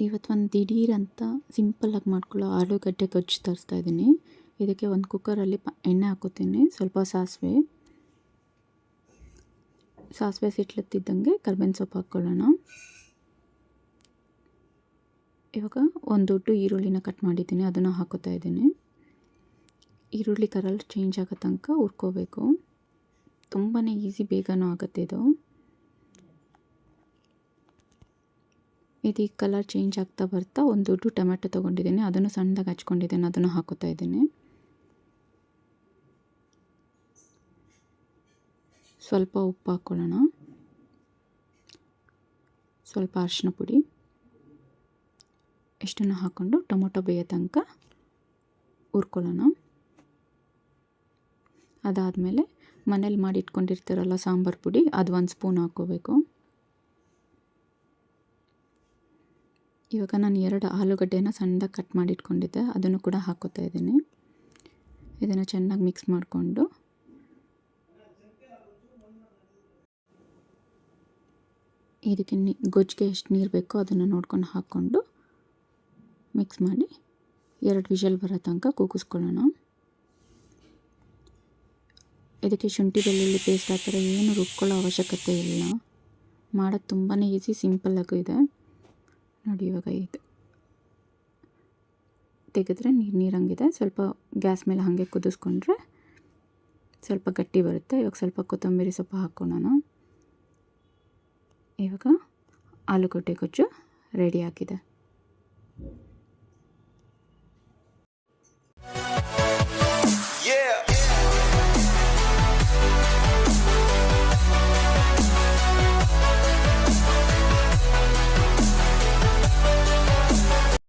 ಇವತ್ತು ಒಂದು ದಿಢೀರಂತ ಸಿಂಪಲ್ಲಾಗಿ ಮಾಡ್ಕೊಳ್ಳೋ ಆಲೂಗಡ್ಡೆ ಗೊಜ್ಜು ತರಿಸ್ತಾ ಇದ್ದೀನಿ. ಇದಕ್ಕೆ ಒಂದು ಕುಕ್ಕರಲ್ಲಿ ಎಣ್ಣೆ ಹಾಕೋತೀನಿ. ಸ್ವಲ್ಪ ಸಾಸಿವೆ ಸಿಟ್ಲತ್ತಿದ್ದಂಗೆ ಕರ್ಬೇವಿನ ಸೊಪ್ಪು ಹಾಕ್ಕೊಳ್ಳೋಣ. ಇವಾಗ ಒಂದು ದೊಡ್ಡ ಈರುಳ್ಳಿನ ಕಟ್ ಮಾಡಿದ್ದೀನಿ, ಅದನ್ನು ಹಾಕೋತಾ ಇದ್ದೀನಿ. ಈರುಳ್ಳಿ ಕಲರ್ ಚೇಂಜ್ ಆಗೋ ತನಕ ಹುರ್ಕೋಬೇಕು. ತುಂಬಾ ಈಸಿ, ಬೇಗನೂ ಆಗುತ್ತೆ ಇದು. ಇದೀಗ ಕಲರ್ ಚೇಂಜ್ ಆಗ್ತಾ ಬರ್ತಾ ಒಂದು ದೊಡ್ಡ ಟೊಮೆಟೊ ತೊಗೊಂಡಿದ್ದೀನಿ, ಅದನ್ನು ಸಣ್ಣದಾಗಿ ಹಚ್ಕೊಂಡಿದ್ದೀನಿ, ಅದನ್ನು ಹಾಕೋತಾ ಇದ್ದೀನಿ. ಸ್ವಲ್ಪ ಉಪ್ಪು ಹಾಕ್ಕೊಳ್ಳೋಣ, ಸ್ವಲ್ಪ ಅರಿಶಿನ ಪುಡಿ, ಇಷ್ಟನ್ನು ಹಾಕ್ಕೊಂಡು ಟೊಮೊಟೊ ಬೇಯೋ ತನಕ ಹುರ್ಕೊಳ್ಳೋಣ. ಅದಾದಮೇಲೆ ಮನೇಲಿ ಮಾಡಿ ಇಟ್ಕೊಂಡಿರ್ತೀರಲ್ಲ ಸಾಂಬಾರು ಪುಡಿ, ಅದು 1 ಸ್ಪೂನ್ ಹಾಕ್ಕೋಬೇಕು. ಇವಾಗ ನಾನು 2 ಆಲೂಗಡ್ಡೆನ ಸಣ್ಣದಾಗಿ ಕಟ್ ಮಾಡಿ ಇಟ್ಕೊಂಡಿದ್ದೆ, ಅದನ್ನು ಕೂಡ ಹಾಕ್ಕೋತಾ ಇದ್ದೀನಿ. ಇದನ್ನು ಚೆನ್ನಾಗಿ ಮಿಕ್ಸ್ ಮಾಡಿಕೊಂಡು ಇದಕ್ಕೆ ಗೊಜ್ಜಿಗೆ ಎಷ್ಟು ನೀರು ಬೇಕೋ ಅದನ್ನು ನೋಡ್ಕೊಂಡು ಹಾಕ್ಕೊಂಡು ಮಿಕ್ಸ್ ಮಾಡಿ 2 ವಿಷಲ್ ಬರೋ ತನಕ ಕೂಗಿಸ್ಕೊಳ್ಳೋಣ. ಇದಕ್ಕೆ ಶುಂಠಿ ಬೆಳ್ಳುಳ್ಳಿ ಪೇಸ್ಟ್ ಆ ಥರ ಏನು ರುಬ್ಕೊಳ್ಳೋ ಅವಶ್ಯಕತೆ ಇಲ್ಲ. ಮಾಡೋದು ತುಂಬಾ ಈಸಿ, ಸಿಂಪಲ್ಲಾಗೂ ಇದೆ. ನೋಡಿ, ಇವಾಗ ಇದು ತೆಗೆದ್ರೆ ನೀರಂಗಿದೆ. ಸ್ವಲ್ಪ ಗ್ಯಾಸ್ ಮೇಲೆ ಹಾಗೆ ಕುದಿಸ್ಕೊಂಡ್ರೆ ಸ್ವಲ್ಪ ಗಟ್ಟಿ ಬರುತ್ತೆ. ಇವಾಗ ಸ್ವಲ್ಪ ಕೊತ್ತಂಬರಿ ಸೊಪ್ಪು ಹಾಕ್ಕೊಳ್ಳೋಣ. ಇವಾಗ ಆಲೂಗಡ್ಡೆ ಗೊಜ್ಜು ರೆಡಿ ಆಗಿದೆ.